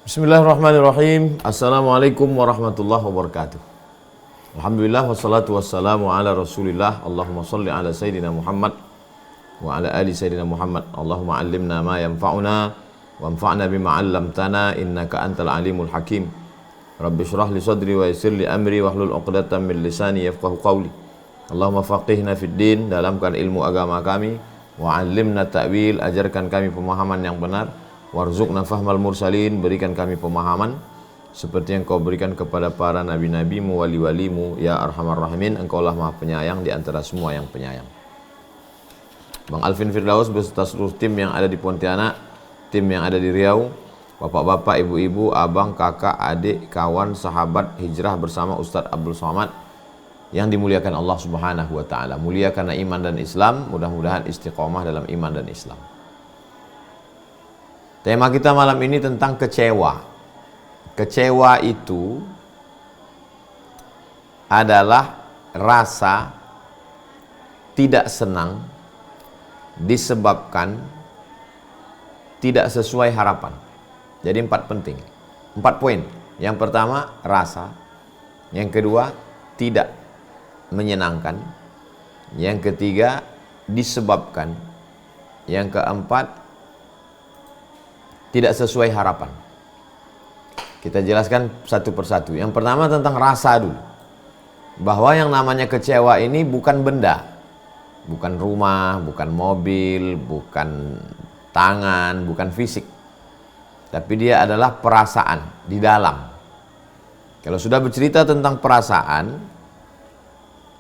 Bismillahirrahmanirrahim. Assalamualaikum warahmatullahi wabarakatuh. Alhamdulillah wassalatu wassalamu ala rasulillah. Allahumma salli ala sayyidina Muhammad wa ala ali sayyidina Muhammad. Allahumma allimna ma yanfa'una wa anfa'na bima 'allamtana innaka antal alimul hakim. Rabbi shrah li sadri wa yassir li amri wahlul 'uqdatam min lisani yafqahu qawli. Allahumma faqihna fid din, dalamkan ilmu agama kami, wa 'allimna ta'wil, ajarkan kami pemahaman yang benar. Warzuqna fahmal mursalin, berikan kami pemahaman seperti yang kau berikan kepada para nabi-nabimu, wali-walimu, ya arhamar rahimin. Engkau lah maha penyayang di antara semua yang penyayang. Bang Alvin Firdaus beserta seluruh tim yang ada di Pontianak, tim yang ada di Riau, bapak-bapak, ibu-ibu, abang, kakak, adik, kawan, sahabat hijrah bersama Ustadz Abdul Somad yang dimuliakan Allah Subhanahu wa taala. Mulia karena iman dan Islam, mudah-mudahan istiqomah dalam iman dan Islam. Tema kita malam ini tentang kecewa. Kecewa itu adalah rasa tidak senang disebabkan tidak sesuai harapan. Jadi 4 poin. Yang pertama, rasa. Yang kedua, tidak menyenangkan. Yang ketiga, disebabkan. Yang keempat, tidak sesuai harapan. Kita jelaskan satu persatu. Yang pertama tentang rasa dulu. Bahwa yang namanya kecewa ini bukan benda. Bukan rumah, bukan mobil, bukan tangan, bukan fisik. Tapi dia adalah perasaan di dalam. Kalau sudah bercerita tentang perasaan,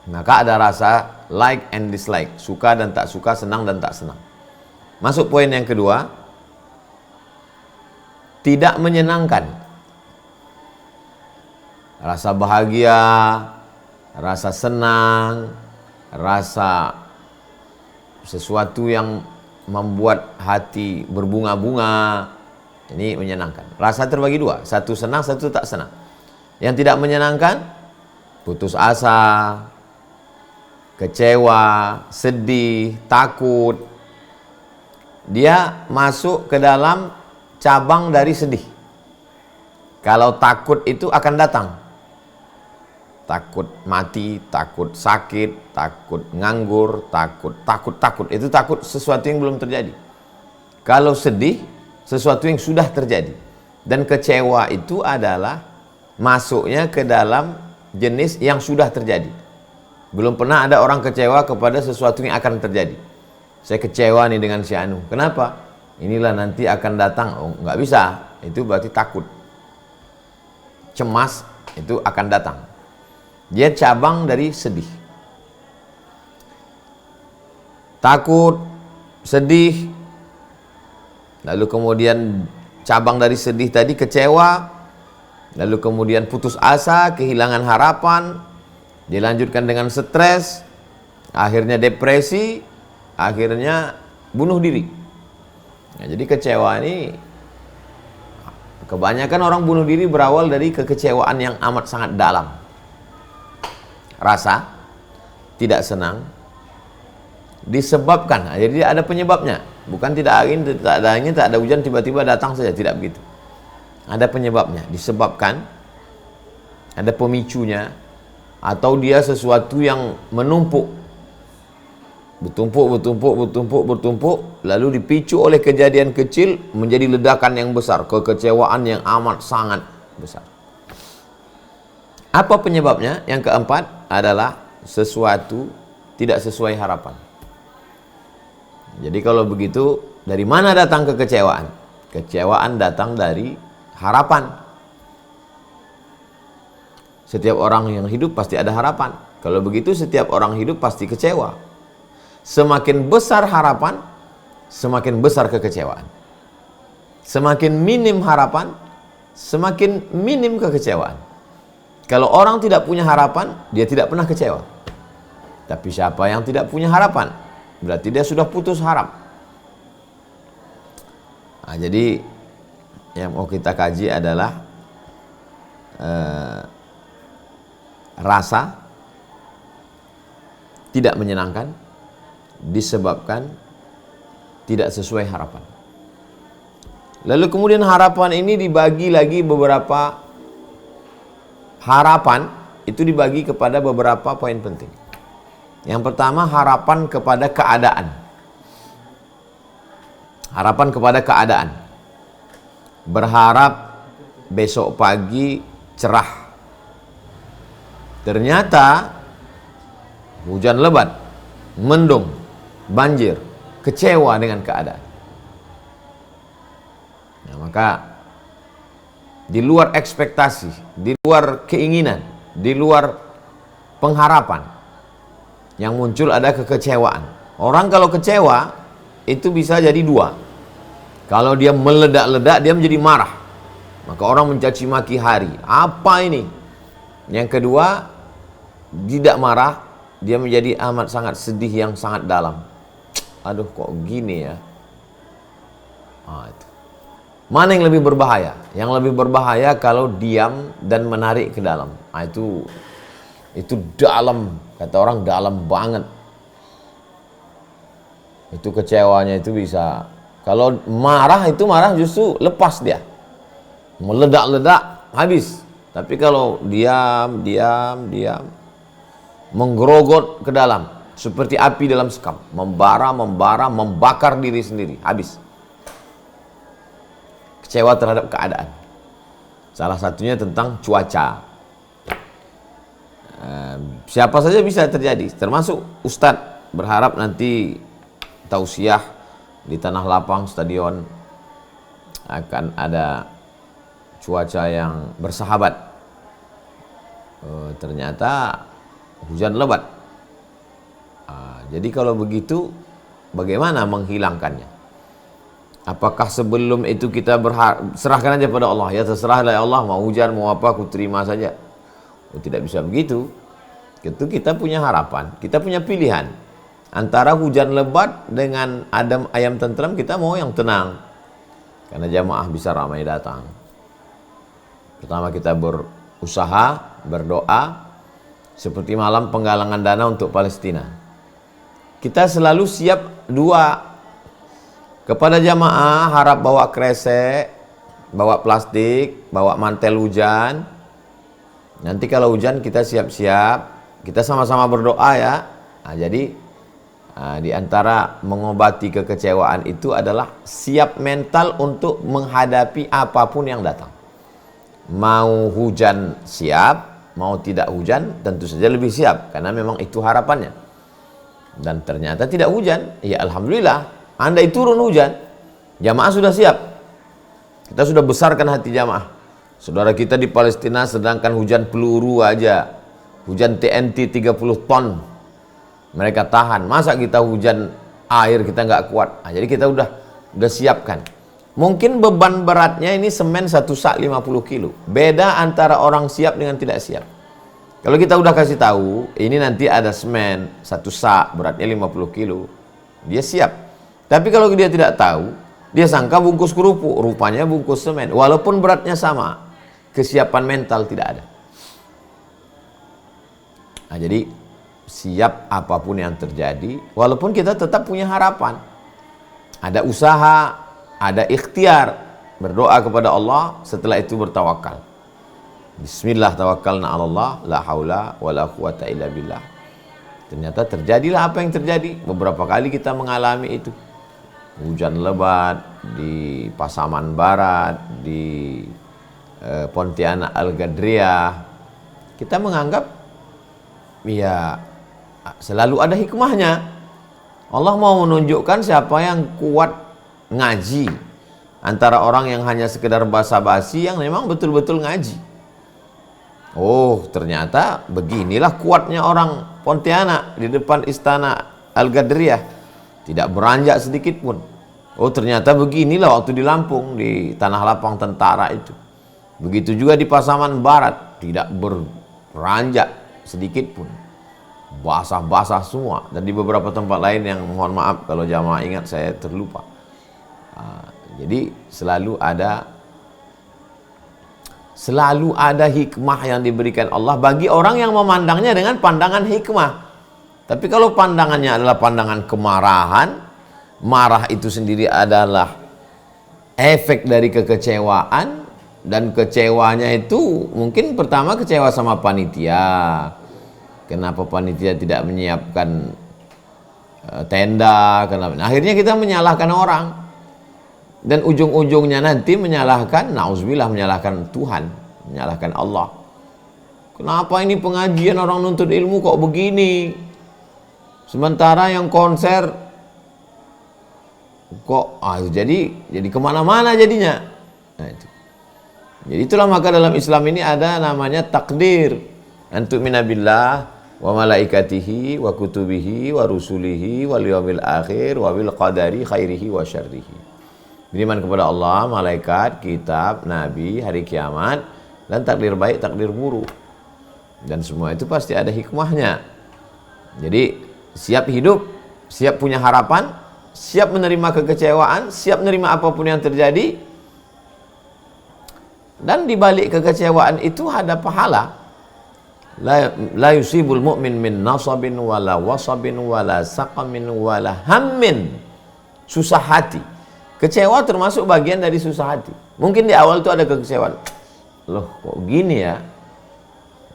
maka ada rasa like and dislike. Suka dan tak suka, senang dan tak senang. Masuk poin yang kedua. Tidak menyenangkan. Rasa bahagia, rasa senang, rasa sesuatu yang membuat hati berbunga-bunga, ini menyenangkan. Rasa terbagi dua, satu senang, satu tak senang. Yang tidak menyenangkan, putus asa, kecewa, sedih, takut. Dia masuk ke dalam cabang dari sedih. Kalau takut itu akan datang. Takut mati, takut sakit, takut nganggur, takut. Itu takut sesuatu yang belum terjadi. Kalau sedih, sesuatu yang sudah terjadi. Dan kecewa itu adalah masuknya ke dalam jenis yang sudah terjadi. Belum pernah ada orang kecewa kepada sesuatu yang akan terjadi. Saya kecewa nih dengan si Anu. Kenapa? Inilah nanti akan datang. Oh, nggak bisa. Itu berarti takut. Cemas itu akan datang. Dia cabang dari sedih. Takut, sedih. Lalu kemudian cabang dari sedih tadi kecewa. Lalu kemudian putus asa, kehilangan harapan. Dilanjutkan dengan stres. Akhirnya depresi. Akhirnya bunuh diri. Nah, jadi kecewa ini kebanyakan orang bunuh diri berawal dari kekecewaan yang amat sangat dalam. Rasa tidak senang disebabkan, jadi ada penyebabnya. Bukan tidak angin, tak ada angin, tak ada hujan, tiba-tiba datang saja, tidak begitu. Ada penyebabnya, disebabkan ada pemicunya, atau dia sesuatu yang menumpuk. Bertumpuk, lalu dipicu oleh kejadian kecil menjadi ledakan yang besar, kekecewaan yang amat sangat besar. Apa penyebabnya? Yang keempat adalah sesuatu tidak sesuai harapan. Jadi kalau begitu, dari mana datang kekecewaan? Kekecewaan datang dari harapan. Setiap orang yang hidup pasti ada harapan. Kalau begitu, setiap orang hidup pasti kecewa. Semakin besar harapan, semakin besar kekecewaan. Semakin minim harapan, semakin minim kekecewaan. Kalau orang tidak punya harapan, dia tidak pernah kecewa. Tapi siapa yang tidak punya harapan? Berarti dia sudah putus harap. Nah, jadi yang mau kita kaji adalah rasa tidak menyenangkan disebabkan tidak sesuai harapan. Lalu kemudian harapan ini dibagi lagi beberapa harapan, itu dibagi kepada beberapa poin penting. Yang pertama, harapan kepada keadaan. Harapan kepada keadaan. Berharap besok pagi cerah. Ternyata hujan lebat, mendung, banjir, kecewa dengan keadaan. Nah, maka di luar ekspektasi, di luar keinginan, di luar pengharapan, yang muncul ada kekecewaan. Orang kalau kecewa itu bisa jadi dua. Kalau dia meledak-ledak, dia menjadi marah, maka orang mencaci maki hari. Apa ini? Yang kedua, tidak marah, dia menjadi amat sangat sedih yang sangat dalam. Aduh, kok gini ya? Itu. Mana yang lebih berbahaya? Yang lebih berbahaya kalau diam dan menarik ke dalam. Itu dalam, kata orang dalam banget. Itu kecewanya itu bisa. Kalau marah itu marah justru lepas dia. Meledak-ledak habis. Tapi kalau diam, menggerogot ke dalam seperti api dalam sekam, membara, membakar diri sendiri, habis. Kecewa terhadap keadaan. Salah satunya tentang cuaca. Siapa saja bisa terjadi, termasuk ustadz berharap nanti tausiah di Tanah Lapang stadion akan ada cuaca yang bersahabat. Ternyata hujan lebat. Jadi kalau begitu, bagaimana menghilangkannya? Apakah sebelum itu kita serahkan aja pada Allah? Ya terserahlah ya Allah, mau hujan mau apa aku terima saja. Tidak bisa begitu. Itu kita punya harapan, kita punya pilihan. Antara hujan lebat dengan ayam tentram, kita mau yang tenang. Karena jamaah bisa ramai datang. Pertama kita berusaha, berdoa, seperti malam penggalangan dana untuk Palestina. Kita selalu siap dua. Kepada jamaah harap bawa kresek, bawa plastik, bawa mantel hujan. Nanti kalau hujan kita siap-siap, kita sama-sama berdoa ya. Jadi di antara mengobati kekecewaan itu adalah siap mental untuk menghadapi apapun yang datang. Mau hujan siap, mau tidak hujan tentu saja lebih siap, karena memang itu harapannya. Dan ternyata tidak hujan, ya alhamdulillah. Andai turun hujan, jamaah sudah siap. Kita sudah besarkan hati jamaah. Saudara kita di Palestina sedangkan hujan peluru aja, hujan TNT 30 ton mereka tahan. Masa kita hujan air kita nggak kuat? Jadi kita udah siapkan. Mungkin beban beratnya ini semen 1 sak 50 kilo. Beda antara orang siap dengan tidak siap. Kalau kita udah kasih tahu, ini nanti ada semen 1 sak beratnya 50 kilo, dia siap. Tapi kalau dia tidak tahu, dia sangka bungkus kerupuk, rupanya bungkus semen. Walaupun beratnya sama, kesiapan mental tidak ada. Jadi siap apapun yang terjadi, walaupun kita tetap punya harapan. Ada usaha, ada ikhtiar, berdoa kepada Allah, setelah itu bertawakal. Bismillah tawakkalna 'ala Allah, la haula wala quwata illa billah. Ternyata terjadilah apa yang terjadi. Beberapa kali kita mengalami itu. Hujan lebat di Pasaman Barat, di Pontianak Al-Gadriyah. Kita menganggap ya selalu ada hikmahnya. Allah mau menunjukkan siapa yang kuat ngaji antara orang yang hanya sekedar basa-basi yang memang betul-betul ngaji. Oh, ternyata beginilah kuatnya orang Pontianak di depan istana Al-Gadriyah. Tidak beranjak sedikit pun. Oh, ternyata beginilah waktu di Lampung, di Tanah Lapang tentara itu. Begitu juga di Pasaman Barat, tidak beranjak sedikit pun. Basah-basah semua. Dan di beberapa tempat lain yang mohon maaf kalau jamaah ingat saya terlupa. Jadi selalu ada hikmah yang diberikan Allah bagi orang yang memandangnya dengan pandangan hikmah. Tapi kalau pandangannya adalah pandangan kemarahan, marah itu sendiri adalah efek dari kekecewaan, dan kecewanya itu mungkin pertama kecewa sama panitia. Kenapa panitia tidak menyiapkan tenda? Kenapa? Akhirnya kita menyalahkan orang, dan ujung-ujungnya nanti menyalahkan, nauzubillah, menyalahkan Tuhan, menyalahkan Allah. Kenapa ini pengajian orang nuntut ilmu kok begini? Sementara yang konser kok jadi kemana-mana jadinya. Nah, itu. Jadi itulah maka dalam Islam ini ada namanya takdir. Antu'mina billah wa malaikatihi wa kutubihi wa rusulihi wal yawmil akhir wa bil qadari khairihi wa syarrihi. Beriman kepada Allah, malaikat, kitab, nabi, hari kiamat, dan takdir baik, takdir buruk. Dan semua itu pasti ada hikmahnya. Jadi siap hidup, siap punya harapan, siap menerima kekecewaan, siap menerima apapun yang terjadi. Dan di balik kekecewaan itu ada pahala. La yusibul mu'min min nasabin wala wasabin wala saqamin wala hammin. Susah hati. Kecewa termasuk bagian dari susah hati. Mungkin di awal itu ada kekecewaan. Loh, kok gini ya?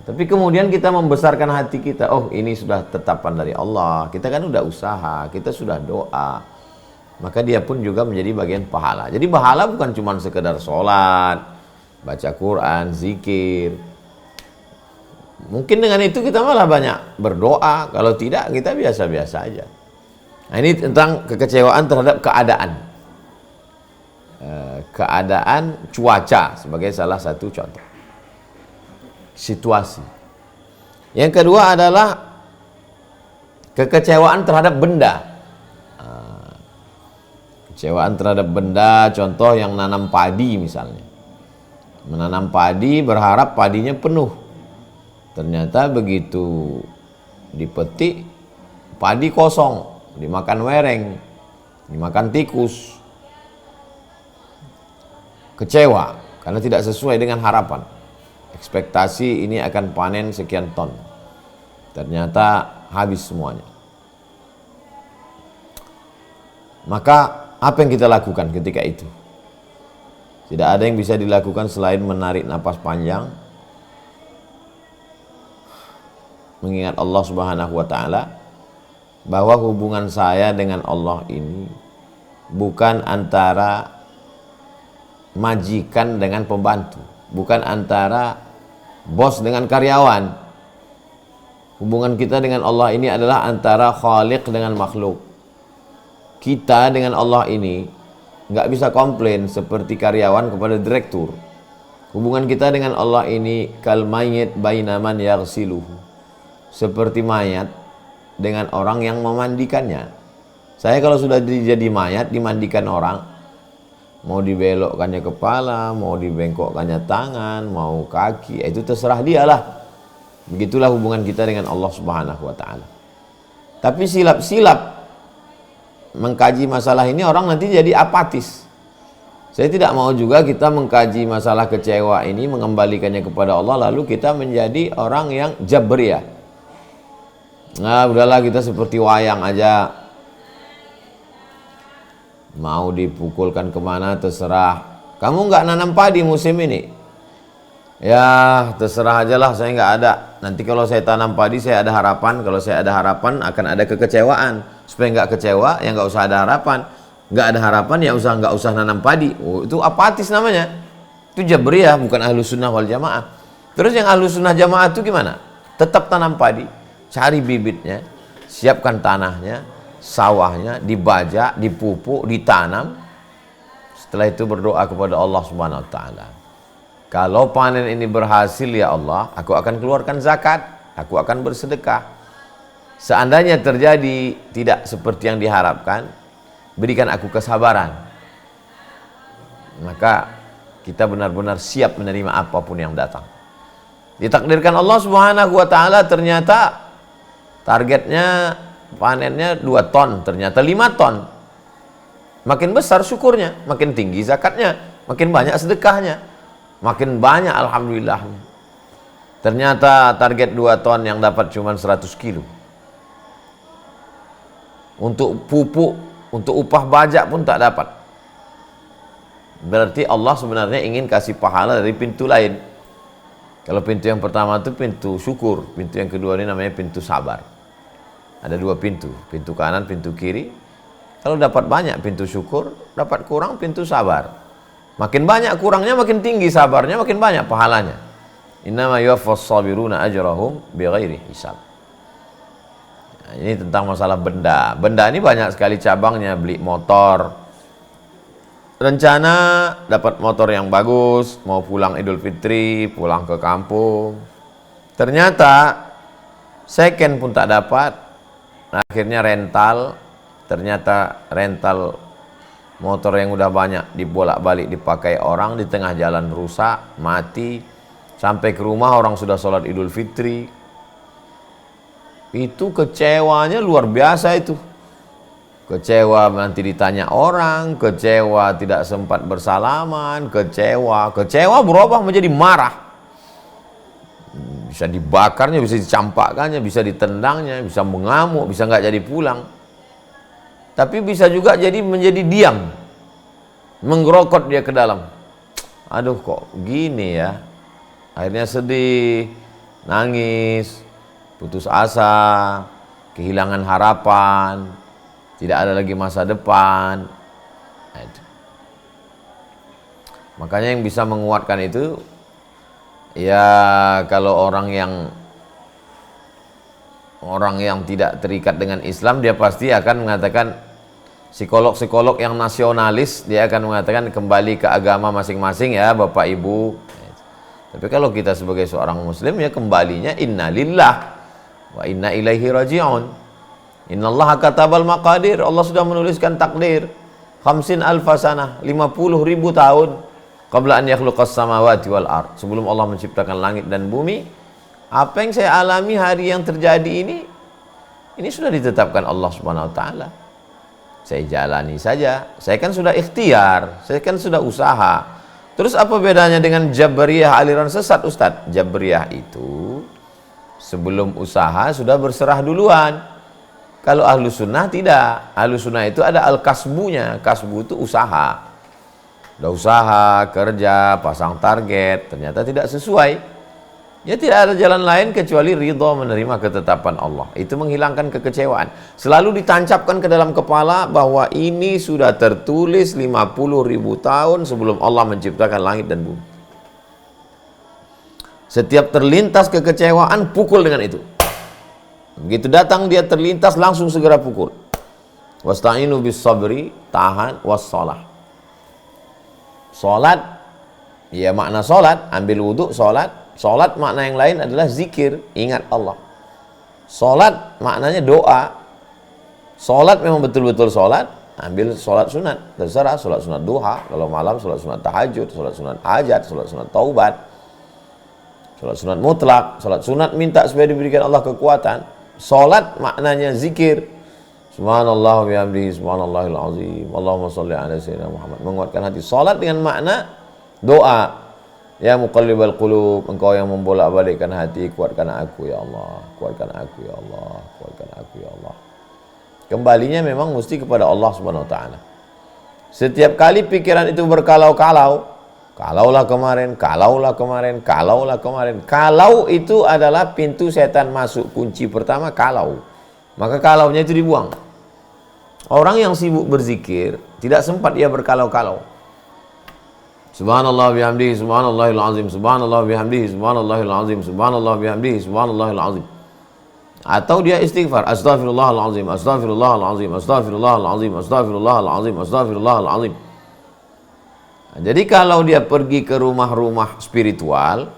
Tapi kemudian kita membesarkan hati kita. Oh, ini sudah tetapan dari Allah. Kita kan udah usaha, kita sudah doa. Maka dia pun juga menjadi bagian pahala. Jadi pahala bukan cuma sekedar sholat, baca Quran, zikir. Mungkin dengan itu kita malah banyak berdoa. Kalau tidak, kita biasa-biasa aja. Nah, ini tentang kekecewaan terhadap keadaan. Keadaan cuaca sebagai salah satu contoh. Situasi. Yang kedua adalah kekecewaan terhadap benda. Kecewaan terhadap benda, contoh yang nanam padi misalnya. Menanam padi berharap padinya penuh. Ternyata begitu dipetik, padi kosong, dimakan wereng, dimakan tikus. Kecewa karena tidak sesuai dengan harapan. Ekspektasi ini akan panen sekian ton. Ternyata habis semuanya. Maka apa yang kita lakukan ketika itu? Tidak ada yang bisa dilakukan selain menarik napas panjang, mengingat Allah Subhanahu wa taala, bahwa hubungan saya dengan Allah ini bukan antara majikan dengan pembantu, bukan antara bos dengan karyawan. Hubungan kita dengan Allah ini adalah antara khaliq dengan makhluk. Kita dengan Allah ini nggak bisa komplain seperti karyawan kepada direktur. Hubungan kita dengan Allah ini kal mayyit baina man yaghsiluhu, seperti mayat dengan orang yang memandikannya. Saya kalau sudah jadi mayat dimandikan orang, mau dibelokkannya kepala, mau dibengkokkannya tangan, mau kaki, itu terserah dialah. Begitulah hubungan kita dengan Allah Subhanahu wa taala. Tapi silap-silap mengkaji masalah ini orang nanti jadi apatis. Saya tidak mau juga kita mengkaji masalah kecewa ini, mengembalikannya kepada Allah, lalu kita menjadi orang yang jabriyah. Nah, udahlah kita seperti wayang aja. Mau dipukulkan kemana terserah. Kamu nggak nanam padi musim ini? Ya terserah aja lah, saya nggak ada. Nanti kalau saya tanam padi saya ada harapan. Kalau saya ada harapan akan ada kekecewaan. Supaya nggak kecewa ya nggak usah ada harapan. Nggak ada harapan ya nggak usah nanam padi. Oh, itu apatis namanya. Itu jabriyah, bukan ahlus sunnah wal jamaah. Terus yang ahlus sunnah jamaah itu gimana? Tetap tanam padi, cari bibitnya, siapkan tanahnya, sawahnya, dibajak, dipupuk, ditanam. Setelah itu berdoa kepada Allah Subhanahu wa taala. Kalau panen ini berhasil ya Allah, aku akan keluarkan zakat, aku akan bersedekah. Seandainya terjadi tidak seperti yang diharapkan, berikan aku kesabaran. Maka kita benar-benar siap menerima apapun yang datang. Ditakdirkan Allah Subhanahu wa taala, ternyata targetnya panennya 2 ton, ternyata 5 ton. Makin besar syukurnya, makin tinggi zakatnya, makin banyak sedekahnya, makin banyak alhamdulillahnya. Ternyata target 2 ton yang dapat cuma 100 kilo. Untuk pupuk, untuk upah bajak pun tak dapat. berarti Allah sebenarnya ingin kasih pahala dari pintu lain. Kalau pintu yang pertama itu pintu syukur, pintu yang kedua ini namanya pintu sabar. Ada dua pintu, pintu kanan, pintu kiri. Kalau dapat banyak pintu syukur, dapat kurang pintu sabar. Makin banyak kurangnya, makin tinggi sabarnya, makin banyak pahalanya. Innama yuwaffas sabiruna ajrahum bighairi hisab. Nah, ini tentang masalah benda. Benda ini banyak sekali cabangnya. Beli motor, rencana dapat motor yang bagus, mau pulang Idul Fitri, pulang ke kampung. Ternyata second pun tak dapat. Akhirnya rental. Ternyata rental motor yang udah banyak dibolak-balik dipakai orang, di tengah jalan rusak, mati. Sampai ke rumah orang sudah sholat Idul Fitri. Itu kecewanya luar biasa itu. Kecewa nanti ditanya orang, kecewa tidak sempat bersalaman, kecewa berubah menjadi marah. Bisa dibakarnya, bisa dicampakkannya, bisa ditendangnya, bisa mengamuk, bisa nggak jadi pulang. Tapi bisa juga jadi menjadi diam, menggerokot dia ke dalam. Aduh kok gini ya. Akhirnya sedih, nangis, putus asa, kehilangan harapan, tidak ada lagi masa depan. Makanya yang bisa menguatkan itu, ya kalau orang yang tidak terikat dengan Islam, dia pasti akan mengatakan, psikolog-psikolog yang nasionalis, dia akan mengatakan kembali ke agama masing-masing ya Bapak Ibu. Tapi kalau kita sebagai seorang muslim, ya kembalinya inna lillah wa inna ilaihi raji'un. Innallaha katabal maqadir. Allah sudah menuliskan takdir 50 alfasanah, 50.000 tahun qabla an yakhluqas samawati wal ard, sebelum Allah menciptakan langit dan bumi. Apa yang saya alami hari yang terjadi ini sudah ditetapkan Allah Subhanahu wa taala. Saya jalani saja. Saya kan sudah ikhtiar, saya kan sudah usaha. Terus apa bedanya dengan Jabariyah aliran sesat, Ustadz? Jabariyah itu sebelum usaha sudah berserah duluan. Kalau ahlu sunnah tidak. Ahlu sunnah itu ada al-kasbunya. Kasbu itu usaha. Udah usaha, kerja, pasang target, ternyata tidak sesuai. Ya tidak ada jalan lain kecuali ridha, menerima ketetapan Allah. Itu menghilangkan kekecewaan. Selalu ditancapkan ke dalam kepala bahwa ini sudah tertulis 50.000 tahun sebelum Allah menciptakan langit dan bumi. Setiap terlintas kekecewaan, pukul dengan itu. Begitu datang dia terlintas, langsung segera pukul. Wasta'inu bis sabri, tahan, wassalah. Salat, ya makna salat, ambil wudhu, salat. Salat makna yang lain adalah zikir, ingat Allah. Salat maknanya doa. Salat memang betul-betul salat, ambil salat sunat. Terserah, salat sunat duha, kalau malam salat sunat tahajud, salat sunat hajat, salat sunat taubat, salat sunat mutlak, salat sunat minta supaya diberikan Allah kekuatan. Salat maknanya zikir. Subhanallah bihamdihi, subhanallahil azim, Allahumma sholli ala sayyidina Muhammad. Menguatkan hati. Salat dengan makna doa. Ya muqallibal qulub, engkau yang membolak-balikkan hati, kuatkan aku ya Allah, kuatkan aku ya Allah, kuatkan aku ya Allah. Kembalinya memang mesti kepada Allah Subhanahu wa taala. Setiap kali pikiran itu berkalau-kalau, kalaulah kemarin, kalaulah kemarin, kalaulah kemarin. Kalau itu adalah pintu setan masuk, kunci pertama kalau. Maka kalaunya itu dibuang. Orang yang sibuk berzikir tidak sempat dia berkalau-kalau. Subhanallah bihamdihi, subhanallahil azim, subhanallah bihamdihi, subhanallahil azim, subhanallah bihamdihi, subhanallahil azim. Atau dia istighfar, astaghfirullahalazim, astaghfirullahalazim, astaghfirullahalazim, astaghfirullahalazim, astaghfirullahalazim. Nah, jadi kalau dia pergi ke rumah-rumah spiritual,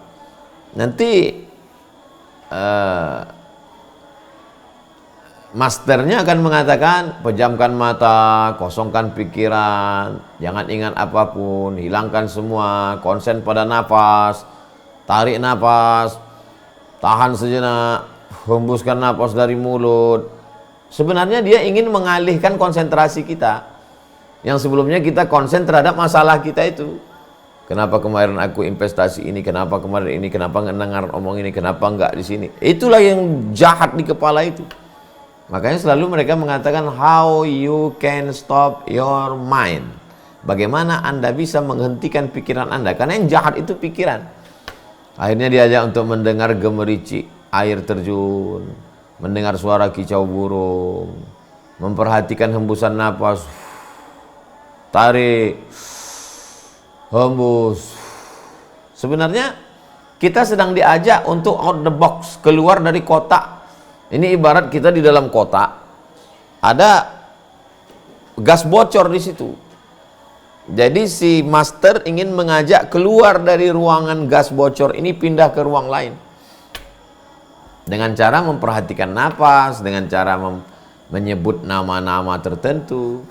nanti masternya akan mengatakan, pejamkan mata, kosongkan pikiran, jangan ingat apapun, hilangkan semua, konsen pada nafas, tarik nafas, tahan sejenak, hembuskan nafas dari mulut. Sebenarnya dia ingin mengalihkan konsentrasi kita, yang sebelumnya kita konsen terhadap masalah kita itu. Kenapa kemarin aku investasi ini, kenapa kemarin ini, kenapa nggak dengar omong ini, kenapa nggak di sini. Itulah yang jahat di kepala itu. Makanya selalu mereka mengatakan how you can stop your mind. Bagaimana Anda bisa menghentikan pikiran Anda? Karena yang jahat itu pikiran. Akhirnya diajak untuk mendengar gemericik air terjun, mendengar suara kicau burung, memperhatikan hembusan napas, tarik, hembus. Sebenarnya kita sedang diajak untuk out the box, keluar dari kotak. Ini ibarat kita di dalam kotak, ada gas bocor di situ. Jadi si master ingin mengajak keluar dari ruangan gas bocor ini, pindah ke ruang lain. Dengan cara memperhatikan napas, dengan cara menyebut nama-nama tertentu.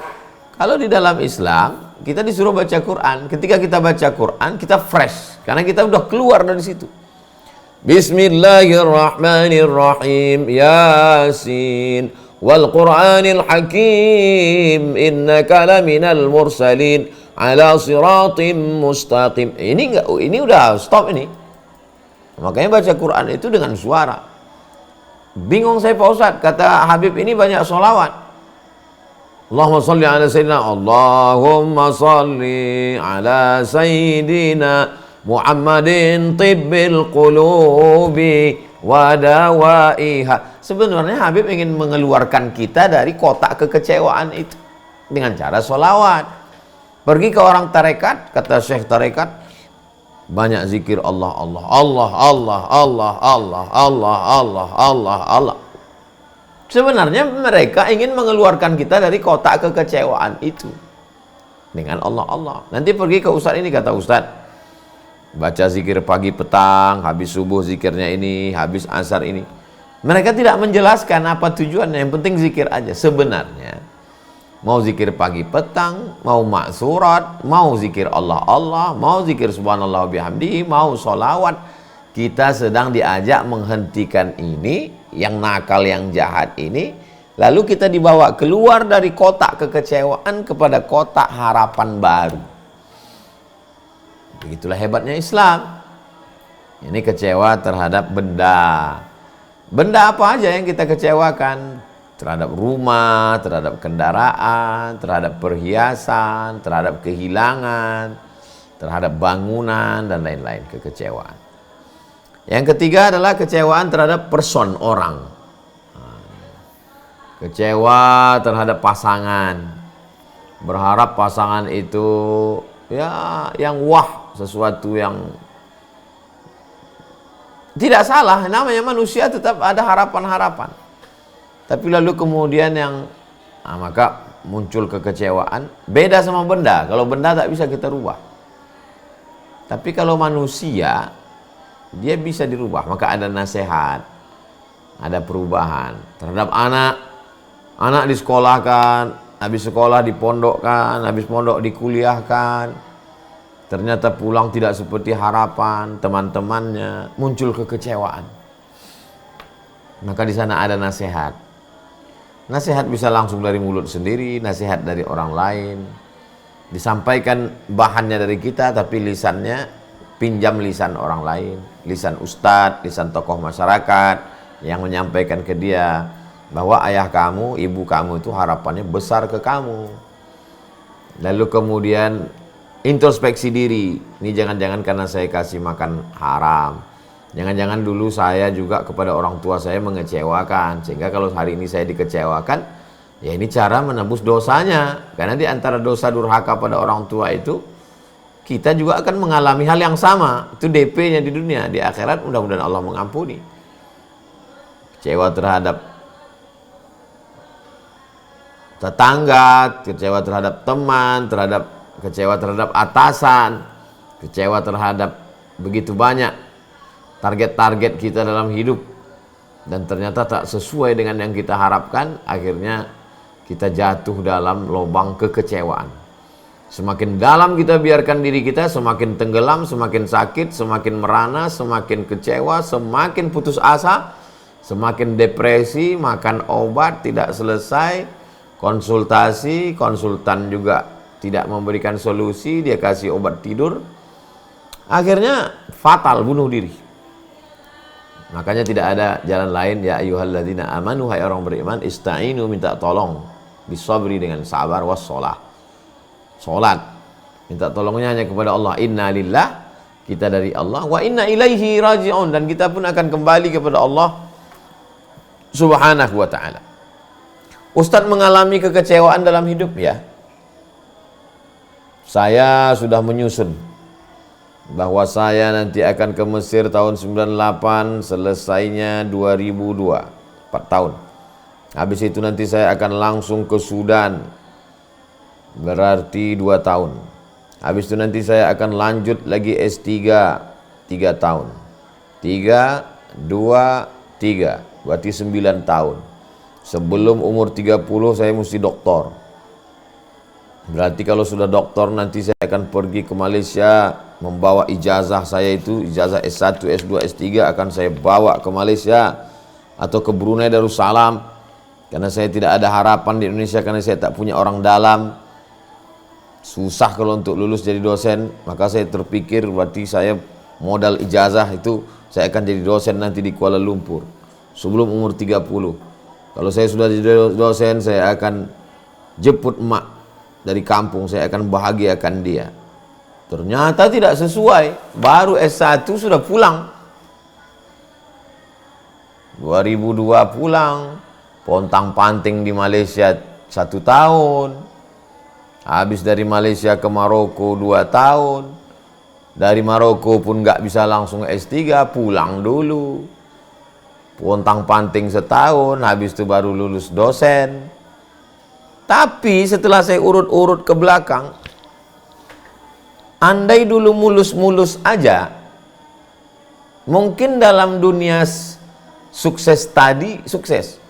Kalau di dalam Islam, kita disuruh baca Quran. Ketika kita baca Quran, kita fresh. Karena kita udah keluar dari situ. Bismillahirrahmanirrahim. Yasin. Wal Qur'anil Hakim. Innaka laminal mursalin. Ala siratim mustaqim. Ini udah stop ini. Makanya baca Quran itu dengan suara. Bingung saya Pak Ustadz, kata Habib ini banyak sholawat. Allahumma salli ala sayyidina, Allahumma salli ala sayyidina Muhammadin tibbil qulubi wa dawaiha. Sebenarnya Habib ingin mengeluarkan kita dari kotak kekecewaan itu dengan cara sholawat. Pergi ke orang tarekat, kata Syekh tarekat, banyak zikir Allah, Allah, Allah, Allah, Allah, Allah, Allah, Allah, Allah, Allah. Sebenarnya mereka ingin mengeluarkan kita dari kotak kekecewaan itu dengan Allah, Allah. Nanti pergi ke ustadz ini, kata ustadz, baca zikir pagi petang, habis subuh zikirnya ini, habis asar ini. Mereka tidak menjelaskan apa tujuannya, yang penting zikir aja. Sebenarnya mau zikir pagi petang, mau maksurat, mau zikir Allah Allah, mau zikir subhanallah bihamdihi, mau sholawat, kita sedang diajak menghentikan ini, yang nakal, yang jahat ini, lalu kita dibawa keluar dari kotak kekecewaan kepada kotak harapan baru. Begitulah hebatnya Islam. Ini kecewa terhadap benda. Benda apa aja yang kita kecewakan? Terhadap rumah, terhadap kendaraan, terhadap perhiasan, terhadap kehilangan, terhadap bangunan, dan lain-lain, kekecewaan. Yang ketiga adalah kecewaan terhadap person, orang. Kecewa terhadap pasangan. Berharap pasangan itu ya yang wah, sesuatu yang tidak salah, namanya manusia tetap ada harapan-harapan. Tapi lalu kemudian maka muncul kekecewaan. Beda sama benda. Kalau benda tak bisa kita rubah. Tapi kalau manusia, dia bisa dirubah. Maka ada nasihat, ada perubahan terhadap anak. Anak disekolahkan, habis sekolah dipondokkan, habis pondok dikuliahkan. Ternyata pulang tidak seperti harapan teman-temannya, muncul kekecewaan. Maka di sana ada nasihat. Nasihat bisa langsung dari mulut sendiri, nasihat dari orang lain. Disampaikan bahannya dari kita, tapi lisannya pinjam lisan orang lain. Lisan ustadz, lisan tokoh masyarakat yang menyampaikan ke dia bahwa ayah kamu, ibu kamu itu harapannya besar ke kamu. Lalu kemudian introspeksi diri. Ini jangan-jangan karena saya kasih makan haram. Jangan-jangan dulu saya juga kepada orang tua saya mengecewakan, sehingga kalau hari ini saya dikecewakan, ya ini cara menebus dosanya. Karena di antara dosa durhaka pada orang tua itu, kita juga akan mengalami hal yang sama. Itu DP-nya di dunia. Di akhirat mudah-mudahan Allah mengampuni. Kecewa terhadap tetangga, kecewa terhadap teman, kecewa terhadap atasan, kecewa terhadap begitu banyak target-target kita dalam hidup, dan ternyata tak sesuai dengan yang kita harapkan. Akhirnya kita jatuh dalam lubang kekecewaan. Semakin dalam kita biarkan diri kita, semakin tenggelam, semakin sakit, semakin merana, semakin kecewa, semakin putus asa, semakin depresi, makan obat tidak selesai, konsultasi, konsultan juga tidak memberikan solusi, dia kasih obat tidur, akhirnya fatal, bunuh diri. Makanya tidak ada jalan lain, ya ayyuhalladzina amanu, hai orang beriman, ista'inu, minta tolong, bisabri, dengan sabar, wassalah, sholat. Minta tolongnya hanya kepada Allah. Inna lillah, kita dari Allah, wa inna ilaihi raji'un, dan kita pun akan kembali kepada Allah Subhanahu wa ta'ala. Ustadz mengalami kekecewaan dalam hidup ya. Saya sudah menyusun bahwa saya nanti akan ke Mesir tahun 98, selesainya 2002, 4 tahun. Habis itu nanti saya akan langsung ke Sudan, berarti 2 tahun. Habis itu nanti saya akan lanjut lagi S3, 3 tahun. 3, 2, 3, berarti 9 tahun. Sebelum umur 30 saya mesti doktor. Berarti kalau sudah doktor nanti saya akan pergi ke Malaysia, membawa ijazah saya itu, ijazah S1, S2, S3 akan saya bawa ke Malaysia atau ke Brunei Darussalam, karena saya tidak ada harapan di Indonesia karena saya tak punya orang dalam. Susah kalau untuk lulus jadi dosen, maka saya terpikir berarti saya modal ijazah itu saya akan jadi dosen nanti di Kuala Lumpur sebelum umur 30. Kalau saya sudah jadi dosen, saya akan jemput emak dari kampung, saya akan bahagiakan dia. Ternyata tidak sesuai, baru S1 sudah pulang. 2002 pulang, pontang-panting di Malaysia 1 tahun. Habis dari Malaysia ke Maroko 2 tahun. Dari Maroko pun nggak bisa langsung S3, pulang dulu. Pontang-panting setahun, habis itu baru lulus dosen. Tapi setelah saya urut-urut ke belakang, andai dulu mulus-mulus aja, mungkin dalam dunia sukses tadi, sukses.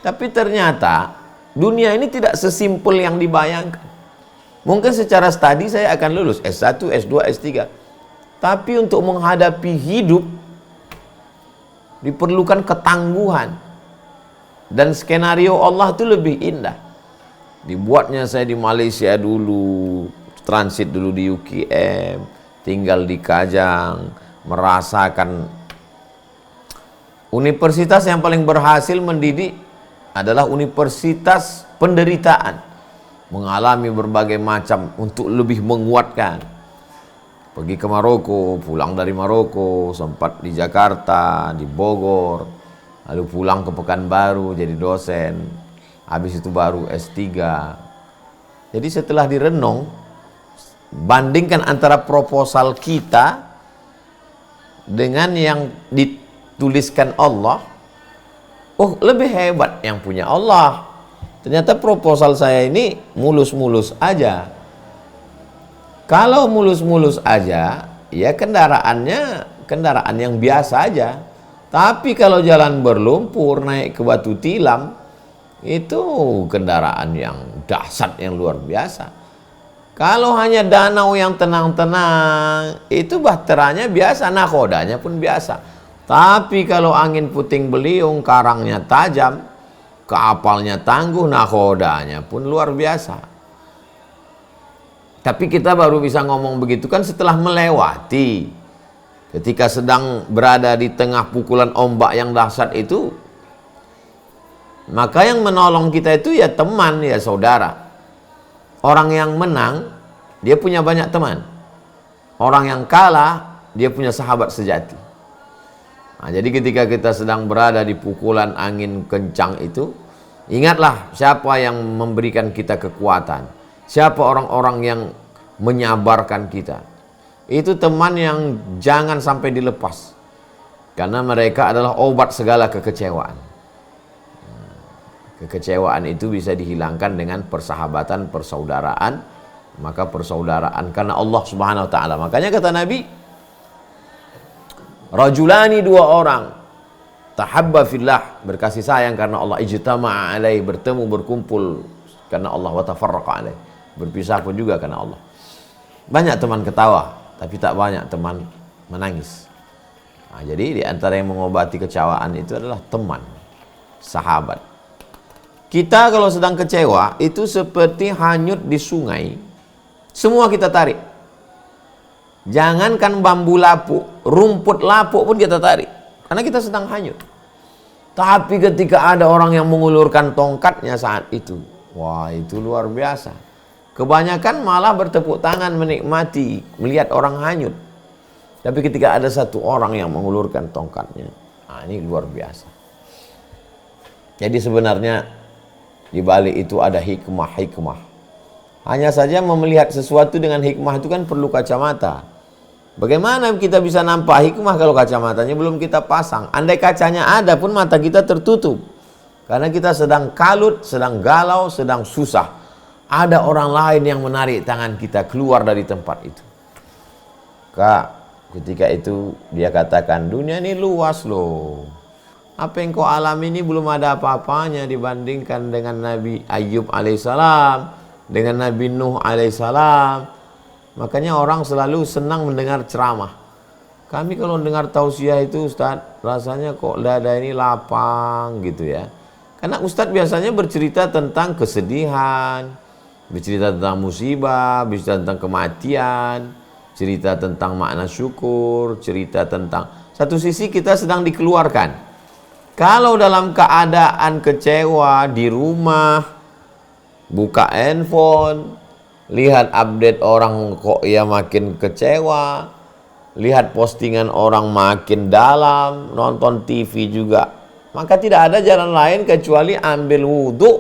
Tapi ternyata dunia ini tidak sesimpel yang dibayangkan. Mungkin secara studi saya akan lulus S1, S2, S3. Tapi untuk menghadapi hidup diperlukan ketangguhan. Dan skenario Allah itu lebih indah. Dibuatnya saya di Malaysia dulu, transit dulu di UKM, tinggal di Kajang, merasakan universitas yang paling berhasil mendidik adalah universitas penderitaan, mengalami berbagai macam untuk lebih menguatkan. Pergi ke Maroko, pulang dari Maroko, sempat di Jakarta, di Bogor, lalu pulang ke Pekanbaru jadi dosen, habis itu baru S3. Jadi setelah direnung, bandingkan antara proposal kita dengan yang dituliskan Allah, oh lebih hebat yang punya Allah. Ternyata proposal saya ini mulus-mulus aja. Kalau mulus-mulus aja, ya kendaraannya kendaraan yang biasa aja. Tapi kalau jalan berlumpur, naik ke batu tilam, itu kendaraan yang dahsyat, yang luar biasa. Kalau hanya danau yang tenang-tenang, itu bahteranya biasa, nakodanya pun biasa. Tapi kalau angin puting beliung, karangnya tajam, kapalnya tangguh, nakodanya pun luar biasa. Tapi kita baru bisa ngomong begitu kan setelah melewati. Ketika sedang berada di tengah pukulan ombak yang dahsyat itu, maka yang menolong kita itu ya teman, ya saudara. Orang yang menang, dia punya banyak teman. Orang yang kalah, dia punya sahabat sejati. Nah, jadi ketika kita sedang berada di pukulan angin kencang itu, ingatlah siapa yang memberikan kita kekuatan. Siapa orang-orang yang menyabarkan kita. Itu teman yang jangan sampai dilepas. Karena mereka adalah obat segala kekecewaan. Kekecewaan itu bisa dihilangkan dengan persahabatan, persaudaraan. Maka persaudaraan karena Allah Subhanahu wa ta'ala. Makanya kata Nabi, rajulani, 2 orang, tahabba fillah, berkasih sayang karena Allah, ijtama'a alaih, bertemu berkumpul karena Allah, wa tafarraqa alaih, berpisah pun juga karena Allah. Banyak teman ketawa, tapi tak banyak teman menangis. Nah, jadi di antara yang mengobati kecewaan itu adalah teman, sahabat. Kita kalau sedang kecewa itu seperti hanyut di sungai, semua kita tarik. Jangankan bambu lapuk, rumput lapuk pun kita tarik, karena kita sedang hanyut. Tapi ketika ada orang yang mengulurkan tongkatnya saat itu, wah itu luar biasa. Kebanyakan malah bertepuk tangan menikmati melihat orang hanyut. Tapi ketika ada satu orang yang mengulurkan tongkatnya, nah ini luar biasa. Jadi sebenarnya di balik itu ada hikmah-hikmah. Hanya saja melihat sesuatu dengan hikmah itu kan perlu kacamata. Bagaimana kita bisa nampak hikmah kalau kacamatanya belum kita pasang? Andai kacanya ada pun mata kita tertutup. Karena kita sedang kalut, sedang galau, sedang susah. Ada orang lain yang menarik tangan kita keluar dari tempat itu. Kak, ketika itu dia katakan, dunia ini luas loh. Apa yang kau alami ini belum ada apa-apanya dibandingkan dengan Nabi Ayub alaihissalam, dengan Nabi Nuh alaihissalam. Makanya orang selalu senang mendengar ceramah. Kami kalau dengar tausiah itu Ustaz, rasanya kok dada ini lapang gitu ya. Karena Ustaz biasanya bercerita tentang kesedihan, bercerita tentang musibah, bercerita tentang kematian, cerita tentang makna syukur, cerita tentang satu sisi kita sedang dikeluarkan. Kalau dalam keadaan kecewa di rumah, buka handphone, lihat update orang kok ya makin kecewa, lihat postingan orang makin dalam, nonton TV juga, maka tidak ada jalan lain kecuali ambil wudhu,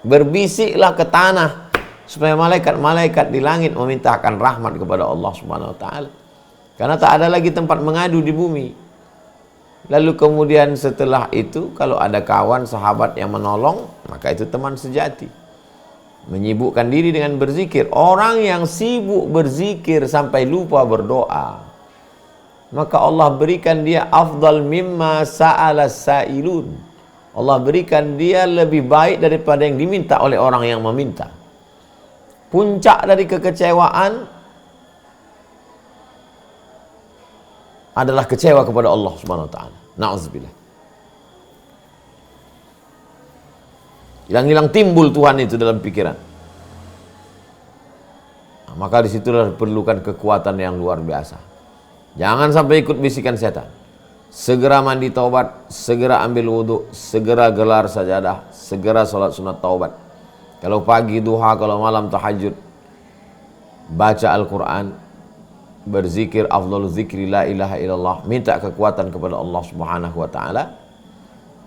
berbisiklah ke tanah supaya malaikat-malaikat di langit memintakan rahmat kepada Allah Subhanahu wa taala. Karena tak ada lagi tempat mengadu di bumi. Lalu kemudian setelah itu kalau ada kawan sahabat yang menolong, maka itu teman sejati. Menyibukkan diri dengan berzikir. Orang yang sibuk berzikir sampai lupa berdoa, maka Allah berikan dia afdal mimma sa'ala sa'ilun. Allah berikan dia lebih baik daripada yang diminta oleh orang yang meminta. Puncak dari kekecewaan adalah kecewa kepada Allah Subhanahu wa taala. Na'udzubillah. Hilang-hilang timbul Tuhan itu dalam pikiran. Nah, maka disitulah diperlukan kekuatan yang luar biasa. Jangan sampai ikut bisikan setan. Segera mandi taubat, segera ambil wudhu, segera gelar sajadah, segera sholat sunat taubat. Kalau pagi duha, kalau malam tahajud, baca Al-Quran, berzikir, afdhalu zikri la ilaha illallah, minta kekuatan kepada Allah Subhanahu wa taala.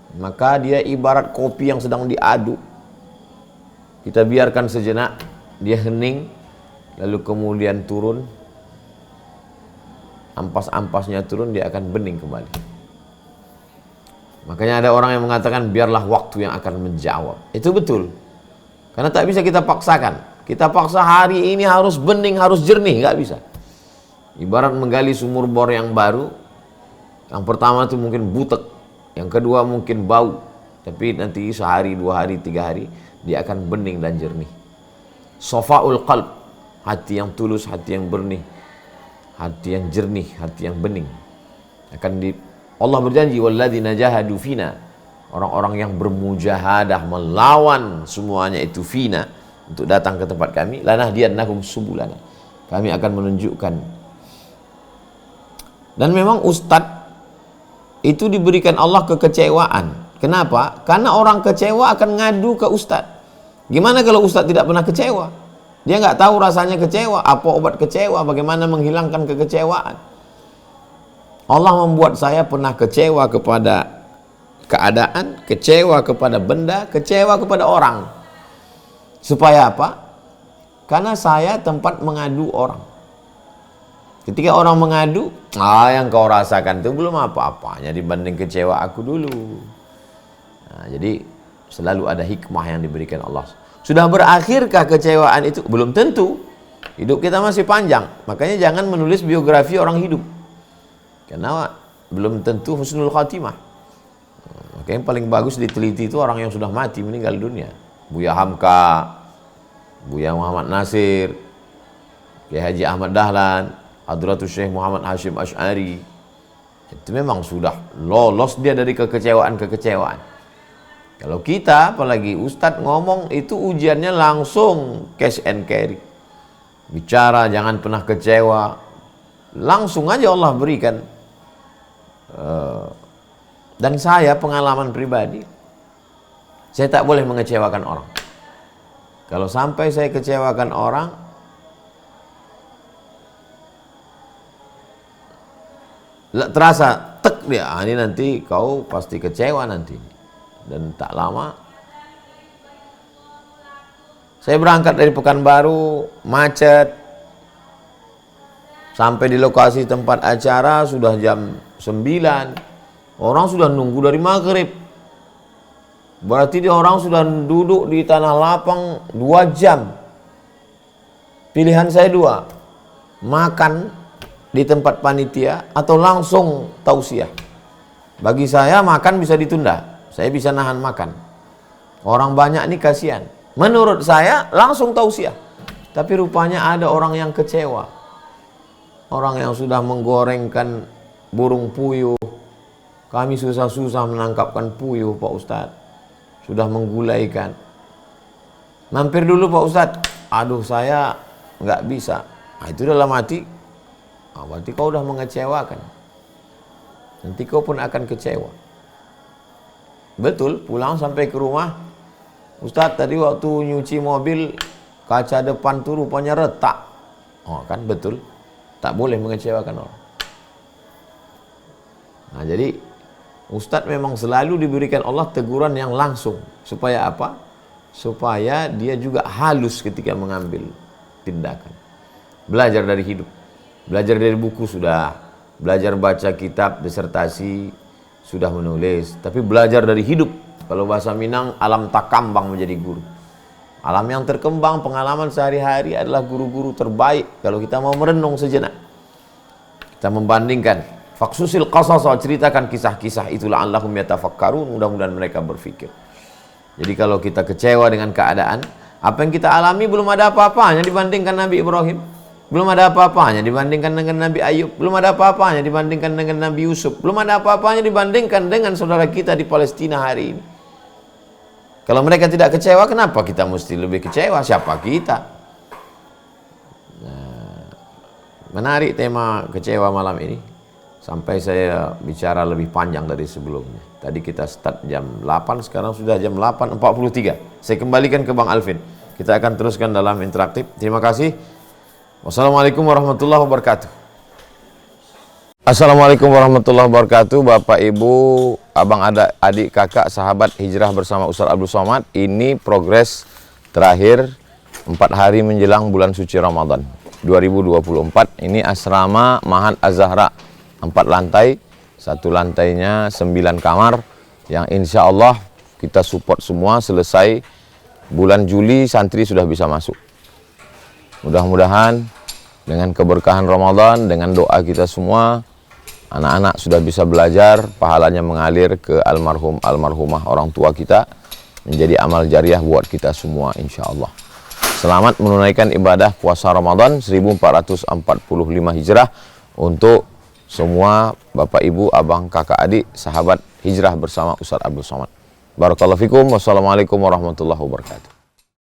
Maka dia ibarat kopi yang sedang diaduk. Kita biarkan sejenak, dia hening, lalu kemudian turun, ampas-ampasnya turun, dia akan bening kembali. Makanya ada orang yang mengatakan biarlah waktu yang akan menjawab. Itu betul. Karena tak bisa kita paksakan. Kita paksa hari ini harus bening, harus jernih, nggak bisa. Ibarat menggali sumur bor yang baru. Yang pertama itu mungkin butek, yang kedua mungkin bau, tapi nanti sehari, 2 hari, 3 hari dia akan bening dan jernih. Sofaul qalb, hati yang tulus, hati yang benih, hati yang jernih, hati yang bening. Allah berjanji, walladzina jahadu fina, orang-orang yang bermujahadah melawan semuanya itu fina, untuk datang ke tempat kami, lanahdiyannahum subulana, kami akan menunjukkan. Dan memang ustadz itu diberikan Allah kekecewaan. Kenapa? Karena orang kecewa akan ngadu ke ustadz. Gimana kalau ustadz tidak pernah kecewa? Dia nggak tahu rasanya kecewa, apa obat kecewa, bagaimana menghilangkan kekecewaan. Allah membuat saya pernah kecewa kepada keadaan, kecewa kepada benda, kecewa kepada orang. Supaya apa? Karena saya tempat mengadu orang. Ketika orang mengadu, yang kau rasakan itu belum apa-apanya dibanding kecewa aku dulu. Nah, jadi selalu ada hikmah yang diberikan Allah. Sudah berakhirkah kecewaan itu? Belum tentu. Hidup kita masih panjang. Makanya jangan menulis biografi orang hidup. Karena belum tentu husnul khatimah. Makanya yang paling bagus diteliti itu orang yang sudah mati, meninggal dunia. Buya Hamka, Buya Muhammad Nasir, Kiai Haji Ahmad Dahlan, Hadratus Syekh Muhammad Hashim Asy'ari. Itu memang sudah lolos dia dari kekecewaan-kekecewaan. Kalau kita, apalagi Ustadz ngomong, itu ujiannya langsung cash and carry. Bicara jangan pernah kecewa, langsung aja Allah berikan. Dan saya pengalaman pribadi, saya tak boleh mengecewakan orang. Kalau sampai saya kecewakan orang, terasa tek dia, ini nanti kau pasti kecewa nanti. Dan tak lama saya berangkat dari Pekanbaru, macet, sampai di lokasi tempat acara sudah jam 9, orang sudah nunggu dari maghrib. Berarti orang sudah duduk di tanah lapang 2 jam. Pilihan saya 2, makan di tempat panitia atau langsung tausiah. Bagi saya makan bisa ditunda, saya bisa nahan makan. Orang banyak ini kasihan. Menurut saya langsung tausiah. Tapi rupanya ada orang yang kecewa. Orang yang sudah menggorengkan burung puyuh. Kami susah-susah menangkapkan puyuh, Pak Ustadz. Sudah menggulaikan. Mampir dulu Pak Ustadz. Aduh, saya nggak bisa. Nah, itu dalam hati. Berarti kau udah mengecewakan. Nanti kau pun akan kecewa. Betul, pulang sampai ke rumah. Ustadz, tadi waktu nyuci mobil, kaca depan tuh rupanya retak. Oh kan, betul. Tak boleh mengecewakan orang. Nah, jadi Ustadz memang selalu diberikan Allah teguran yang langsung. Supaya apa? Supaya dia juga halus ketika mengambil tindakan. Belajar dari hidup. Belajar dari buku sudah. Belajar baca kitab, disertasi, sudah menulis. Tapi belajar dari hidup. Kalau bahasa Minang, alam takambang menjadi guru. Alam yang terkembang, pengalaman sehari-hari adalah guru-guru terbaik. Kalau kita mau merenung sejenak. Kita membandingkan. Faksusil qasas, ceritakan kisah-kisah itulah Allahum yatafakkarun, mudah-mudahan mereka berfikir. Jadi kalau kita kecewa dengan keadaan, apa yang kita alami belum ada apa-apanya dibandingkan Nabi Ibrahim, belum ada apa-apanya dibandingkan dengan Nabi Ayub, belum ada apa-apanya dibandingkan dengan Nabi Yusuf, belum ada apa-apanya dibandingkan dengan saudara kita di Palestina hari ini. Kalau mereka tidak kecewa, kenapa kita mesti lebih kecewa? Siapa kita? Nah, menarik tema kecewa malam ini. Sampai saya bicara lebih panjang dari sebelumnya. Tadi kita start jam 8, sekarang sudah jam 8.43. Saya kembalikan ke Bang Alvin. Kita akan teruskan dalam interaktif. Terima kasih. Wassalamualaikum warahmatullahi wabarakatuh. Assalamualaikum warahmatullahi wabarakatuh. Bapak, Ibu, abang, adik, kakak, sahabat hijrah bersama Ustaz Abdul Somad. Ini progres terakhir 4 hari menjelang bulan suci Ramadan 2024. Ini asrama Mahat Az-Zahra. 4 lantai, 1 lantainya 9 kamar, yang insya Allah kita support semua. Selesai bulan Juli santri sudah bisa masuk. Mudah-mudahan dengan keberkahan Ramadan, dengan doa kita semua, anak-anak sudah bisa belajar, pahalanya mengalir ke almarhumah orang tua kita, menjadi amal jariah buat kita semua insya Allah. Selamat menunaikan ibadah puasa Ramadan 1445 Hijrah untuk semua Bapak, Ibu, abang, kakak, adik, sahabat hijrah bersama Ustaz Abdul Somad. Barakallahu fikum. Wassalamualaikum warahmatullahi wabarakatuh.